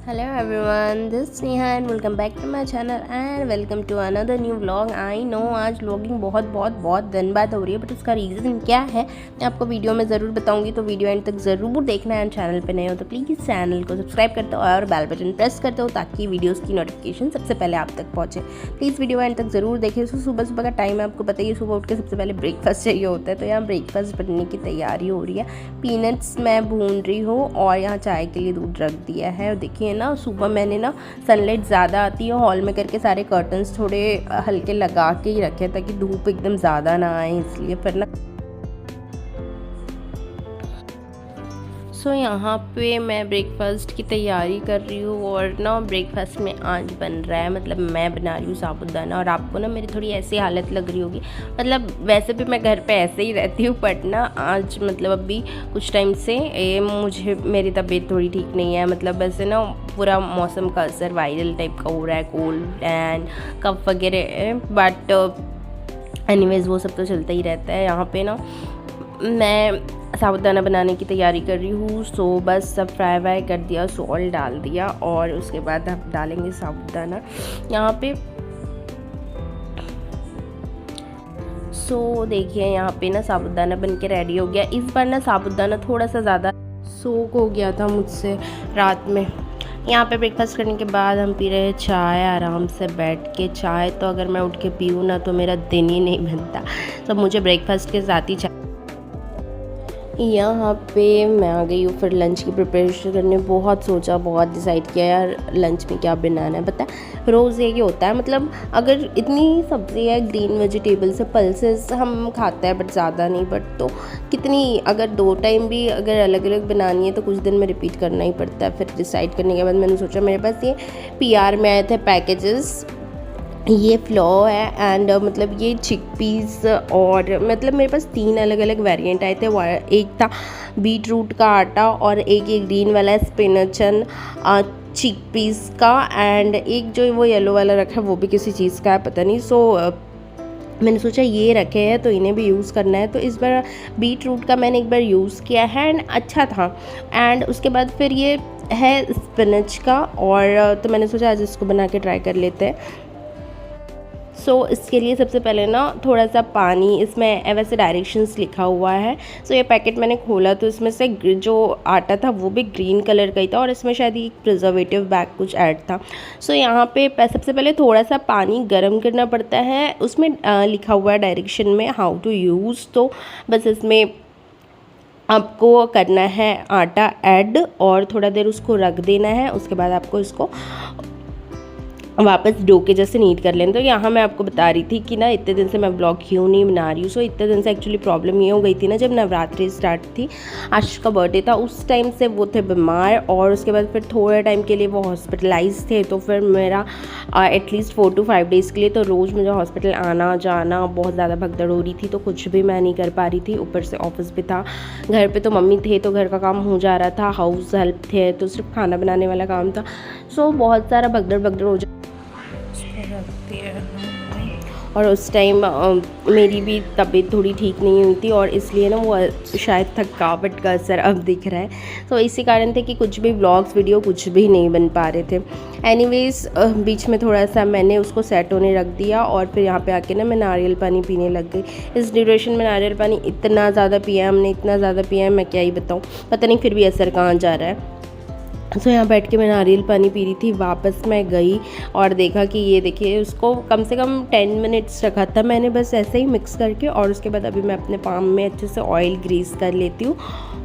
Hello everyone, this is Neha and welcome back to my channel and welcome to another new vlog। I know आज vlogging बहुत दिन बाद हो रही है, बट उसका रीज़न क्या है मैं आपको वीडियो में ज़रूर बताऊंगी, तो वीडियो एंड तक ज़रूर देखना है। एंड चैनल पे नए हो तो प्लीज़ चैनल को सब्सक्राइब करते हो और बेल बटन प्रेस करते हो ताकि वीडियोज़ की नोटिफिकेशन सबसे पहले आप तक पहुँचे। प्लीज़ वीडियो एंड तक ज़रूर देखिए। सुबह सुबह का टाइम है, आपको पता ही है, सुबह उठ के सबसे पहले ब्रेकफास्ट चाहिए होता है। तो यहाँ ब्रेकफास्ट बनने की तैयारी हो रही है। पीनट्स मैं भून रही हूँ और यहाँ चाय के लिए दूध रख दिया है। और देखिए ना, सुबह मैंने ना सनलाइट ज़्यादा आती है हॉल में करके सारे कर्टन्स थोड़े हल्के लगा के ही रखे ताकि धूप एकदम ज़्यादा ना आए, इसलिए फिर ना यहाँ पे मैं ब्रेकफास्ट की तैयारी कर रही हूँ। और ना ब्रेकफास्ट में आज बन रहा है, मतलब मैं बना रही हूँ साबूदाना। और आपको ना मेरी थोड़ी ऐसी हालत लग रही होगी, मतलब वैसे भी मैं घर पे ऐसे ही रहती हूँ, बट ना आज मतलब अभी कुछ टाइम से मुझे मेरी तबीयत थोड़ी ठीक नहीं है। मतलब वैसे ना पूरा मौसम का असर वायरल टाइप का हो रहा है, कोल्ड एंड कफ वगैरह, बट एनीवेज वो सब तो चलता ही रहता है। यहाँ पे ना मैं साबूदाना बनाने की तैयारी कर रही हूँ। सो बस सब फ्राई व्राई कर दिया, सॉल्ट डाल दिया और उसके बाद हम डालेंगे साबूदाना यहाँ पे। सो देखिए यहाँ पे ना साबूदाना बन के रेडी हो गया। इस बार ना साबूदाना थोड़ा सा ज़्यादा सोक हो गया था मुझसे रात में। यहाँ पे ब्रेकफास्ट करने के बाद हम पी रहे हैं चाय आराम से बैठ के। चाय तो अगर मैं उठ के पीऊँ ना तो मेरा दिन ही नहीं बनता, तो मुझे ब्रेकफास्ट के साथ ही चाय। यहाँ पे मैं आ गई हूँ फिर लंच की प्रिपरेशन करने। बहुत सोचा, बहुत डिसाइड किया यार लंच में क्या बनाना है। पता है रोज़ ये होता है, मतलब अगर इतनी सब्ज़ी है, ग्रीन वेजिटेबल से पल्सेस हम खाते हैं बट ज़्यादा नहीं, बट तो कितनी अगर 2 टाइम भी अगर अलग अलग बनानी है तो कुछ दिन में रिपीट करना ही पड़ता है। फिर डिसाइड करने के बाद मैंने सोचा, मेरे पास ये PR में आए थे पैकेजेस, ये फ्लो है एंड मतलब ये चिकपीस, और मतलब मेरे पास 3 अलग अलग वेरिएंट आए थे। एक था बीट रूट का आटा और एक ये ग्रीन वाला स्पिनच एंड चिकपीस का, एंड एक जो वो येलो वाला रखा है वो भी किसी चीज़ का है, पता नहीं। मैंने सोचा ये रखे हैं तो इन्हें भी यूज़ करना है। तो इस बार बीट रूट का मैंने एक बार यूज़ किया है एंड अच्छा था। एंड उसके बाद फिर ये है स्पिनच का, और तो मैंने सोचा आज इसको बना के ट्राई कर लेते हैं। इसके लिए सबसे पहले ना थोड़ा सा पानी, इसमें वैसे डायरेक्शंस लिखा हुआ है। ये पैकेट मैंने खोला तो इसमें से जो आटा था वो भी ग्रीन कलर का ही था और इसमें शायद एक प्रिजर्वेटिव बैग कुछ ऐड था। यहाँ पे सबसे पहले थोड़ा सा पानी गर्म करना पड़ता है, उसमें लिखा हुआ है डायरेक्शन में हाउ टू यूज़। तो बस इसमें आपको करना है आटा ऐड और थोड़ा देर उसको रख देना है। उसके बाद आपको इसको वापस डो के जैसे नीट कर लेना। तो यहाँ मैं आपको बता रही थी कि ना इतने दिन से मैं ब्लॉग क्यों नहीं बना रही हूँ। इतने दिन से एक्चुअली प्रॉब्लम ये हो गई थी ना, जब नवरात्रि स्टार्ट थी, आशीष का बर्थडे था, उस टाइम से वो थे बीमार और उसके बाद फिर थोड़े टाइम के लिए वो हॉस्पिटलाइज थे। तो फिर मेरा एटलीस्ट 4 to 5 डेज़ के लिए तो रोज़ मुझे हॉस्पिटल आना जाना, बहुत ज़्यादा भगदड़ हो रही थी, तो कुछ भी मैं नहीं कर पा रही थी। ऊपर से ऑफिस भी था, घर पर तो मम्मी थे तो घर का काम हो जा रहा था, हाउस हेल्प थे तो सिर्फ खाना बनाने वाला काम था। बहुत सारा भगदड़ हो रखती है। और उस टाइम मेरी भी तबीयत थोड़ी ठीक नहीं हुई थी और इसलिए ना वो शायद थकावट का असर अब दिख रहा है। इसी कारण थे कि कुछ भी व्लॉग्स वीडियो कुछ भी नहीं बन पा रहे थे। एनीवेज बीच में थोड़ा सा मैंने उसको सेट होने रख दिया और फिर यहाँ पे आके ना मैं नारियल पानी पीने लग गई। इस ड्यूरेशन में नारियल पानी इतना ज़्यादा पिया हमने, इतना ज़्यादा पिया है मैं क्या ही बताऊँ, पता नहीं फिर भी असर कहाँ जा रहा है। यहाँ बैठ के मैं नारियल पानी पी रही थी। वापस मैं गई और देखा कि ये देखिए, उसको कम से कम 10 मिनट्स रखा था मैंने बस ऐसे ही मिक्स करके। और उसके बाद अभी मैं अपने पाम में अच्छे से ऑयल ग्रीस कर लेती हूँ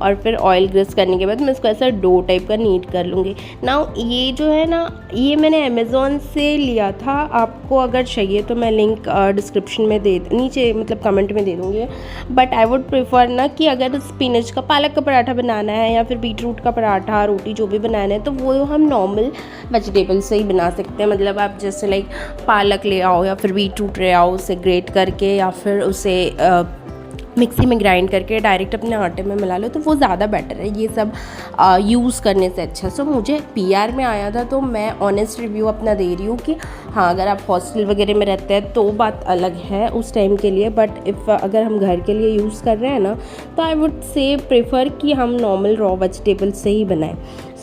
और फिर ऑयल ग्रीस करने के बाद मैं इसको ऐसा डो टाइप का नीट कर लूँगी। नाउ ये जो है ना, ये मैंने अमेज़ोन से लिया था। आपको अगर चाहिए तो मैं लिंक डिस्क्रिप्शन में नीचे मतलब कमेंट में दे दूँगी। बट आई वुड प्रेफर ना कि अगर स्पिनच का पालक का पराठा बनाना है या फिर बीट रूट का पराठा, रोटी जो भी बनाना है, तो वो हम नॉर्मल वेजिटेबल से ही बना सकते हैं। मतलब आप जैसे लाइक पालक ले आओ या फिर बीट रूट ले आओ, उसे ग्रेट करके या फिर उसे मिक्सी में ग्राइंड करके डायरेक्ट अपने आटे में मिला लो, तो वो ज़्यादा बेटर है ये सब यूज़ करने से अच्छा। मुझे PR में आया था तो मैं ऑनेस्ट रिव्यू अपना दे रही हूँ कि हाँ, अगर आप हॉस्टल वगैरह में रहते हैं तो बात अलग है उस टाइम के लिए, बट अगर हम घर के लिए यूज़ कर रहे हैं ना, तो आई वुड से प्रेफर कि हम नॉर्मल रॉ वेजिटेबल से ही बनाएं।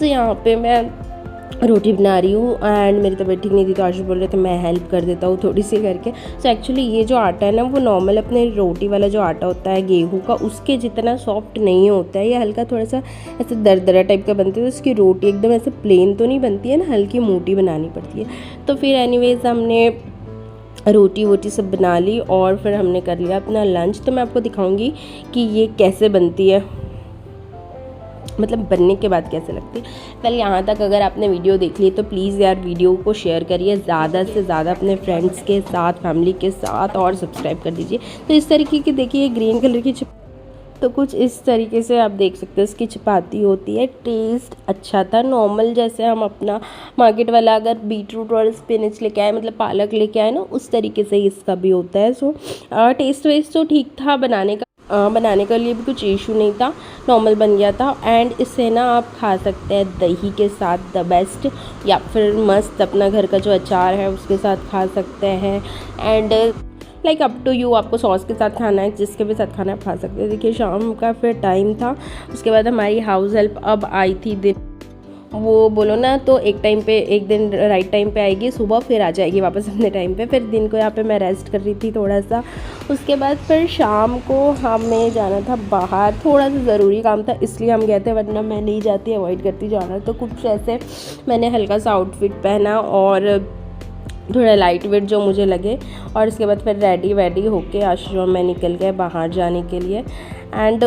यहाँ पे मैं रोटी बना रही हूँ एंड मेरी तबीयत ठीक नहीं थी तो आशीष बोल रहे थे मैं हेल्प कर देता हूँ थोड़ी सी करके। सो एक्चुअली ये जो आटा है ना वो नॉर्मल अपने रोटी वाला जो आटा होता है गेहूँ का उसके जितना सॉफ्ट नहीं होता है, ये हल्का थोड़ा सा ऐसे दरदरा टाइप का बनती है। तो इसकी रोटी एकदम ऐसे प्लेन तो नहीं बनती है ना, हल्की मोटी बनानी पड़ती है। तो फिर एनीवेज हमने रोटी वोटी सब बना ली और फिर हमने कर लिया अपना लंच। तो मैं आपको दिखाऊंगी कि ये कैसे बनती है, मतलब बनने के बाद कैसे लगती है। पहले यहाँ तक अगर आपने वीडियो देख ली तो प्लीज़ यार वीडियो को शेयर करिए ज़्यादा से ज़्यादा अपने फ्रेंड्स के साथ, फैमिली के साथ, और सब्सक्राइब कर दीजिए। तो इस तरीके की देखिए ग्रीन कलर की तो कुछ इस तरीके से आप देख सकते हो इसकी चपाती होती है। टेस्ट अच्छा था, नॉर्मल जैसे हम अपना मार्केट वाला अगर बीटरूट और स्पिनच लेके आए, मतलब पालक लेके आए ना, उस तरीके से इसका भी होता है। सो टेस्ट वेस्ट तो ठीक था, बनाने के लिए भी कुछ इशू नहीं था, नॉर्मल बन गया था। एंड इसे ना आप खा सकते हैं दही के साथ द बेस्ट, या फिर मस्त अपना घर का जो अचार है उसके साथ खा सकते हैं। And like up to you, आपको सॉस के साथ खाना है, जिसके भी साथ खाना है खा सकते हैं। देखिए शाम का फिर टाइम था, उसके बाद हमारी हाउस हेल्प अब आई थी दिन, वो बोलो ना तो एक टाइम पे, एक दिन राइट टाइम पे आएगी, सुबह फिर आ जाएगी वापस अपने टाइम पे। फिर दिन को यहाँ पे मैं रेस्ट कर रही थी थोड़ा सा। उसके बाद फिर शाम को हमें जाना था बाहर, थोड़ा सा ज़रूरी काम था इसलिए हम गए थे, वरना मैं नहीं जाती, अवॉइड करती जाना। तो कुछ ऐसे मैंने हल्का सा आउटफिट पहना और थोड़ा लाइट वेट जो मुझे लगे, और इसके बाद फिर रेडी वेडी होके आश्रम में निकल गए बाहर जाने के लिए। एंड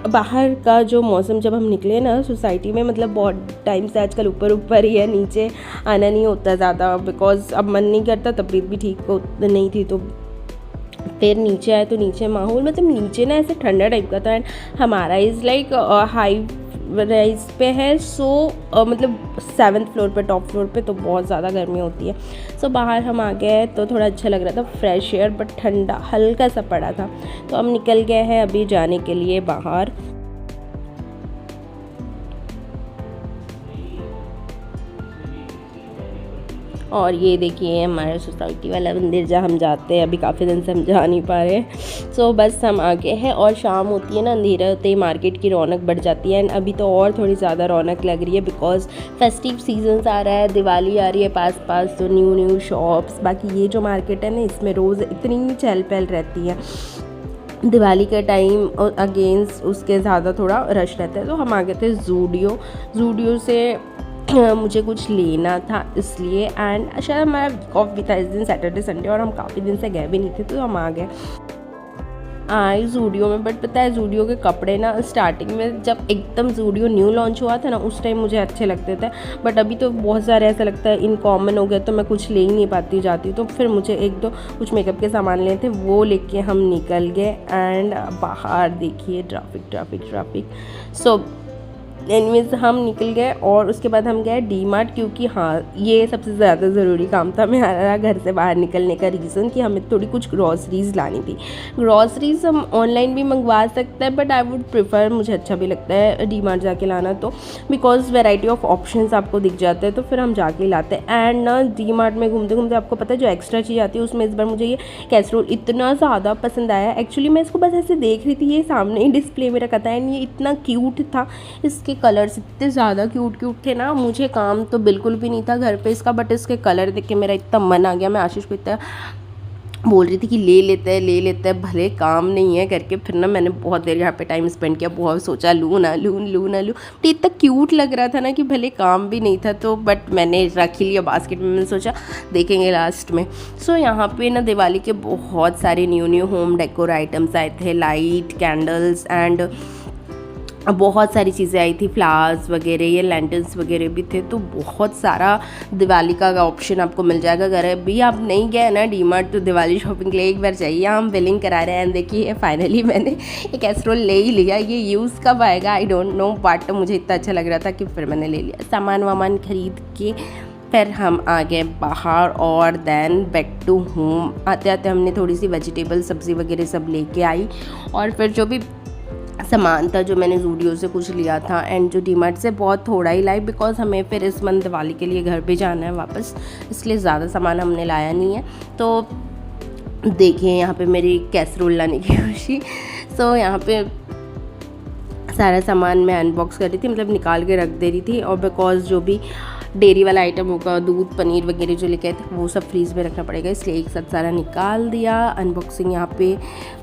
बाहर का जो मौसम जब हम निकले ना सोसाइटी में, मतलब बहुत टाइम से आजकल ऊपर ऊपर ही है, नीचे आना नहीं होता ज़्यादा, बिकॉज अब मन नहीं करता, तबीयत भी ठीक नहीं थी। तो फिर नीचे आए तो नीचे माहौल, मतलब नीचे ना ऐसे ठंडा टाइप का था। एंड हमारा इज़ लाइक हाई राइज पे है, सो मतलब 7th फ्लोर पे, टॉप फ्लोर पे, तो बहुत ज़्यादा गर्मी होती है। सो बाहर हम आ गए तो थोड़ा अच्छा लग रहा था, फ्रेश एयर, बट ठंडा हल्का सा पड़ा था। तो हम निकल गए हैं अभी जाने के लिए बाहर। और ये देखिए हमारा सोसाइटी वाला मंदिर जहाँ हम जाते हैं, अभी काफ़ी दिन से हम जा नहीं पा रहे हैं। सो बस हम आगे हैं, और शाम होती है ना, अंधेरा होते ही मार्केट की रौनक बढ़ जाती है। एंड अभी तो और थोड़ी ज़्यादा रौनक लग रही है, बिकॉज फेस्टिव सीजन्स आ रहा है, दिवाली आ रही है पास, तो न्यू शॉप्स। बाकी ये जो मार्केट है ना, इसमें रोज़ इतनी चहल पहल रहती है, दिवाली के टाइम अगेंस्ट उसके ज़्यादा थोड़ा रश रहता है। तो हम आ गए थे जूडियो से मुझे कुछ लेना था इसलिए। एंड शायद हमारा वीक ऑफ भी था इस दिन, सैटरडे संडे, और हम काफ़ी दिन से गए भी नहीं थे, तो हम आ गए आए जूडियो में। बट पता है जूडियो के कपड़े ना, स्टार्टिंग में जब एकदम जूडियो न्यू लॉन्च हुआ था ना, उस टाइम मुझे अच्छे लगते थे, बट अभी तो बहुत सारे ऐसा लगता है इन कॉमन हो गए, तो मैं कुछ ले ही नहीं पाती जाती। तो फिर मुझे एक दो कुछ मेकअप के सामान लेने थे, वो लेके हम निकल गए। एंड बाहर देखिए ट्रैफिक। सो एनीवेज हम निकल गए, और उसके बाद हम गए डी मार्ट, क्योंकि हाँ ये सबसे ज़्यादा ज़रूरी काम था मेरा घर से बाहर निकलने का रीज़न, कि हमें थोड़ी कुछ ग्रॉसरीज़ लानी थी। ग्रॉसरीज़ हम ऑनलाइन भी मंगवा सकते हैं, बट आई वुड प्रेफर, मुझे अच्छा भी लगता है डी मार्ट जाके लाना, तो बिकॉज वेराइटी ऑफ ऑप्शंस आपको दिख जाते हैं, तो फिर हम जाके लाते हैं। एंड ना डी मार्ट में घूमते घूमते आपको पता है जो एक्स्ट्रा चीज़ आती है, उसमें इस बार मुझे ये कैसरोल इतना ज़्यादा पसंद आया। एक्चुअली मैं इसको बस ऐसे देख रही थी, ये सामने ही डिस्प्ले में रखा था, एंड ये इतना क्यूट था, इसके कलर्स इतने ज़्यादा क्यूट थे ना। मुझे काम तो बिल्कुल भी नहीं था घर पे इसका, बट इसके कलर देख के मेरा इतना मन आ गया। मैं आशीष को इतना बोल रही थी कि ले लेते हैं, भले काम नहीं है करके। फिर ना मैंने बहुत देर यहाँ पे टाइम स्पेंड किया, बहुत सोचा लूँ ना लूँ, बट इतना क्यूट लग रहा था ना कि भले काम भी नहीं था, तो बट मैंने रख ही लिया बास्केट में। मैंने सोचा देखेंगे लास्ट में। सो यहाँ पे ना दिवाली के बहुत सारे न्यू होम डेकोर आइटम्स आए थे, लाइट, कैंडल्स, एंड बहुत सारी चीज़ें आई थी, फ्लावर्स वगैरह, ये लैंटर्न्स वगैरह भी थे। तो बहुत सारा दिवाली का ऑप्शन आपको मिल जाएगा। अगर अभी आप नहीं गए ना डी मार्ट, तो दिवाली शॉपिंग के लिए एक बार जाइए। हम बिलिंग करा रहे हैं, देखिए फाइनली मैंने एक कैसरोल ले ही लिया। ये यूज़ कब आएगा आई डोंट नो, बट मुझे इतना अच्छा लग रहा था कि फिर मैंने ले लिया। सामान खरीद के फिर हम आ गए बाहर, और देन बैक टू होम। आते आते हमने थोड़ी सी वेजिटेबल सब्ज़ी वगैरह सब लेके आई, और फिर जो भी सामान था जो मैंने जूडियो से कुछ लिया था, एंड जो डी मार्ट से बहुत थोड़ा ही लाई, बिकॉज हमें फिर इस मंथ दिवाली के लिए घर पे जाना है वापस, इसलिए ज़्यादा सामान हमने लाया नहीं है। तो देखिए यहाँ पे मेरी कैसरोल लाने की खुशी। सो यहाँ पे सारा सामान मैं अनबॉक्स कर रही थी, मतलब निकाल के रख दे रही थी। और बिकॉज़ जो भी डेयरी वाला आइटम होगा, दूध पनीर वगैरह जो लेके आए थे वो सब फ्रीज़ में रखना पड़ेगा, इसलिए एक साथ सारा निकाल दिया। अनबॉक्सिंग यहाँ पे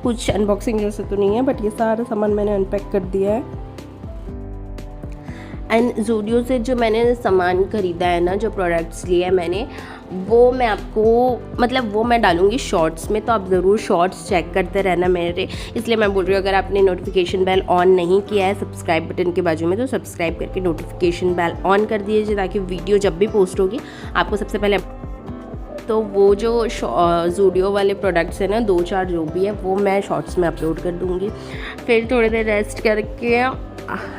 कुछ अनबॉक्सिंग जैसे तो नहीं है, बट ये सारा सामान मैंने अनपैक कर दिया है। एंड ज़ूडियो से जो मैंने सामान ख़रीदा है ना, जो प्रोडक्ट्स लिए हैं मैंने, वो मैं आपको मतलब वो मैं डालूँगी शॉर्ट्स में, तो आप ज़रूर शॉर्ट्स चेक करते रहना मेरे। इसलिए मैं बोल रही हूँ, अगर आपने नोटिफिकेशन बेल ऑन नहीं किया है सब्सक्राइब बटन के बाजू में, तो सब्सक्राइब करके नोटिफिकेशन बेल ऑन कर दीजिए, ताकि वीडियो जब भी पोस्ट होगी आपको सबसे पहले। तो वो जो ज़ूडियो वाले प्रोडक्ट्स हैं ना, 2-4 जो भी है, वो मैं शॉर्ट्स में अपलोड कर दूँगी। फिर थोड़ी देर रेस्ट करके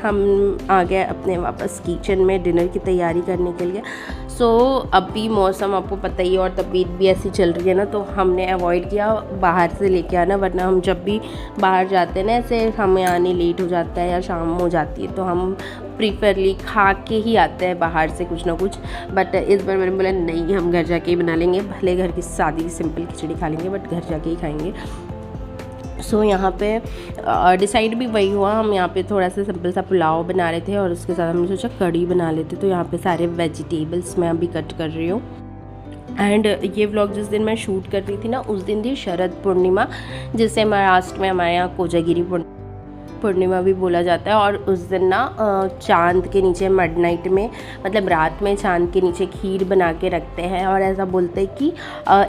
हम आ गए अपने वापस किचन में डिनर की तैयारी करने के लिए। सो अभी मौसम आपको पता ही है और तबीयत भी ऐसी चल रही है ना, तो हमने अवॉइड किया बाहर से लेके आना, वरना हम जब भी बाहर जाते हैं ना, ऐसे हमें आने लेट हो जाता है या शाम हो जाती है, तो हम प्रीफरली खा के ही आते हैं बाहर से कुछ ना कुछ। बट इस बार मैंने बोला नहीं, हम घर जाके ही बना लेंगे, भले घर की सादी सिंपल खिचड़ी खा लेंगे बट घर जाके ही खाएंगे। सो यहाँ पे डिसाइड भी वही हुआ, हम यहाँ पे थोड़ा सा सिंपल सा पुलाव बना रहे थे और उसके साथ हमने सोचा कढ़ी बना लेते। तो यहाँ पे सारे वेजिटेबल्स मैं अभी कट कर रही हूँ। एंड ये व्लॉग जिस दिन मैं शूट कर रही थी ना, उस दिन थी शरद पूर्णिमा, जिसे महाराष्ट्र में हमारे यहाँ कोजागिरी पूर्णिमा भी बोला जाता है। और उस दिन ना चांद के नीचे मिडनाइट में, मतलब रात में चांद के नीचे खीर बना के रखते हैं, और ऐसा बोलते हैं कि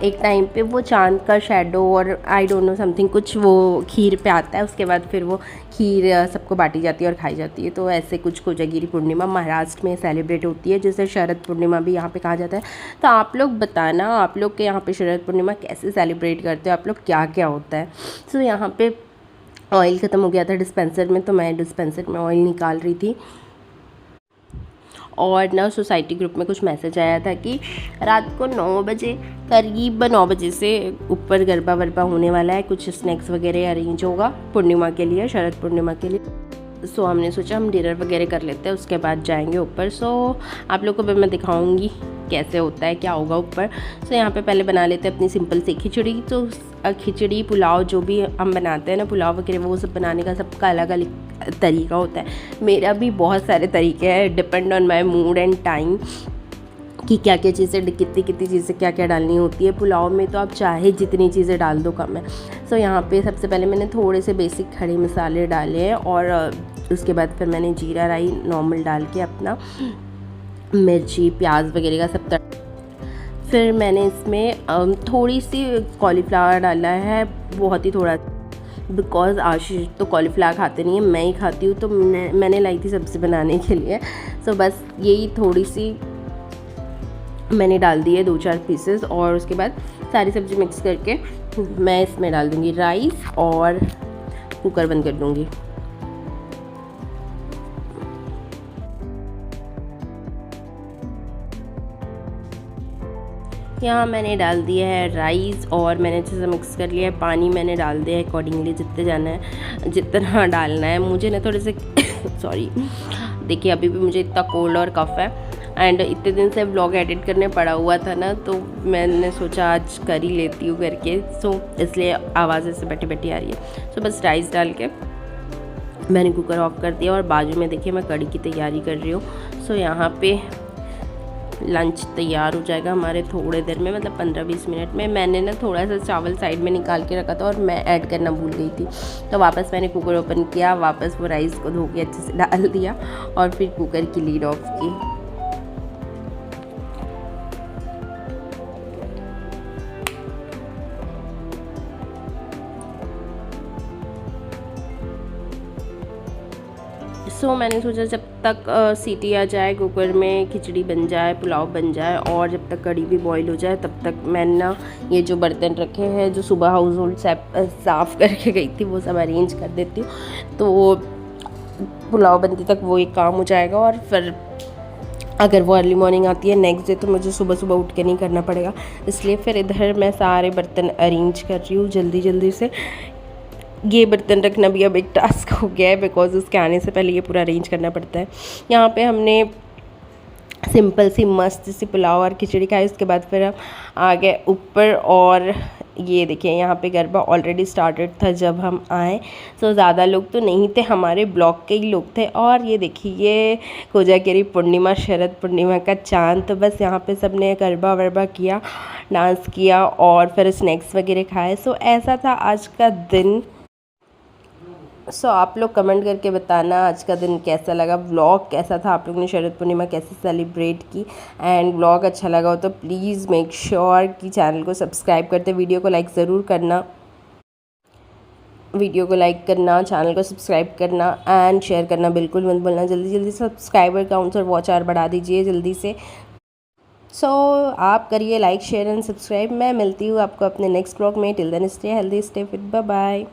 एक टाइम पे वो चांद का शेडो और आई डोंट नो समथिंग कुछ वो खीर पे आता है, उसके बाद फिर वो खीर सबको बांटी जाती है और खाई जाती है। तो ऐसे कुछ कोजागिरी पूर्णिमा महाराष्ट्र में सेलिब्रेट होती है, जिसे शरद पूर्णिमा भी यहाँ पे कहा जाता है। तो आप लोग बताना, आप लोग के यहाँ पे शरद पूर्णिमा कैसे सेलिब्रेट करते हो, आप लोग क्या क्या होता है। सो यहाँ पे ऑयल ख़त्म हो गया था डिस्पेंसर में, तो मैं डिस्पेंसर में ऑयल निकाल रही थी। और ना सोसाइटी ग्रुप में कुछ मैसेज आया था कि रात को 9 बजे, करीब 9 बजे से ऊपर गरबा वरबा होने वाला है, कुछ स्नैक्स वगैरह अरेंज होगा पूर्णिमा के लिए, शरद पूर्णिमा के लिए। सो हमने सोचा हम डिनर वगैरह कर लेते हैं, उसके बाद जाएंगे ऊपर। सो आप लोग को भी मैं दिखाऊंगी कैसे होता है, क्या होगा ऊपर। सो यहाँ पे पहले बना लेते हैं अपनी सिंपल सी खिचड़ी। तो खिचड़ी पुलाव जो भी हम बनाते हैं ना, पुलाव वगैरह, वो सब बनाने का सबका अलग अलग तरीका होता है। मेरा भी बहुत सारे तरीके हैं, depend on my mood and time, कि क्या क्या चीज़ें, कितनी चीज़ें क्या क्या डालनी होती है पुलाव में। तो आप चाहे जितनी चीज़ें डाल दो कम है। सो यहाँ पे सबसे पहले मैंने थोड़े से बेसिक खड़े मसाले डाले हैं, और उसके बाद फिर मैंने जीरा राई नॉर्मल डाल के अपना मिर्ची प्याज वगैरह का सब फिर मैंने इसमें थोड़ी सी कॉलीफ्लावर डाला है, बहुत ही थोड़ा, बिकॉज़ आशीष तो कॉलीफ्लावर खाते नहीं है, मैं ही खाती हूँ, तो मैंने लाई थी सब्ज़ी बनाने के लिए। सो बस यही थोड़ी सी मैंने डाल दी है, 2-4 पीसेस। और उसके बाद सारी सब्ज़ी मिक्स करके मैं इसमें डाल दूँगी राइस और कुकर बंद कर दूँगी। यहाँ मैंने डाल दिया है राइस और मैंने अच्छे से मिक्स कर लिया है। पानी मैंने डाल दिया है अकॉर्डिंगली, जितना डालना है मुझे ना, थोड़े से सॉरी, देखिए अभी भी मुझे इतना कोल्ड और कफ है, एंड इतने दिन से व्लॉग एडिट करने पड़ा हुआ था ना, तो मैंने सोचा आज कर ही लेती हूँ करके। सो इसलिए आवाज़ ऐसे बैठी बैठी आ रही है। सो बस राइस डाल के मैंने कुकर ऑफ कर दिया, और बाजू में देखिए मैं कढ़ी की तैयारी कर रही हूँ। सो यहाँ पे लंच तैयार हो जाएगा हमारे थोड़े देर में, मतलब 15-20 मिनट में। मैंने ना थोड़ा सा चावल साइड में निकाल के रखा था और मैं ऐड करना भूल गई थी, तो वापस मैंने कुकर ओपन किया, वापस वो राइस को धो के अच्छे से डाल दिया और फिर कुकर की लीड ऑफ की। सो मैंने सोचा जब तक सीटी आ जाए कुकर में, खिचड़ी बन जाए, पुलाव बन जाए, और जब तक कढ़ी भी बॉईल हो जाए, तब तक मैंने ना ये जो बर्तन रखे हैं, जो सुबह हाउस होल्ड साफ़ करके गई थी, वो सब अरेंज कर देती हूँ। तो पुलाव बनते तक वो एक काम हो जाएगा, और फिर अगर वो अर्ली मॉर्निंग आती है नेक्स्ट डे, तो मुझे सुबह सुबह उठ के नहीं करना पड़ेगा। इसलिए फिर इधर मैं सारे बर्तन अरेंज कर रही हूँ जल्दी जल्दी से। ये बर्तन रखना भी अब एक टास्क हो गया है, बिकॉज़ उसके आने से पहले ये पूरा अरेंज करना पड़ता है। यहाँ पे हमने सिंपल सी मस्त सी पुलाव और खिचड़ी खाई, उसके बाद फिर हम आ गए ऊपर और ये देखिए यहाँ पे गरबा ऑलरेडी स्टार्टेड था जब हम आए। सो ज़्यादा लोग तो नहीं थे, हमारे ब्लॉक के ही लोग थे। और ये देखिए ये कोजागिरी पूर्णिमा, शरद पूर्णिमा का चांद। तो बस यहाँ पे सब ने गरबा वरबा किया, डांस किया और फिर स्नैक्स वगैरह खाए। सो ऐसा था आज का दिन। सो आप लोग कमेंट करके बताना आज का दिन कैसा लगा, व्लॉग कैसा था, आप लोग ने शरद पूर्णिमा कैसे सेलिब्रेट की। एंड व्लॉग अच्छा लगा हो तो प्लीज़ मेक श्योर कि चैनल को सब्सक्राइब करते, वीडियो को लाइक ज़रूर करना, वीडियो को लाइक करना, चैनल को सब्सक्राइब करना एंड शेयर करना बिल्कुल मत भूलना। जल्दी जल्दी सब्सक्राइबर काउंट्स और वॉच आवर बढ़ा दीजिए जल्दी से। सो आप करिए लाइक शेयर एंड सब्सक्राइब। मैं मिलती हूँ आपको अपने नेक्स्ट व्लॉग में। Till then stay healthy, stay fit, bye bye.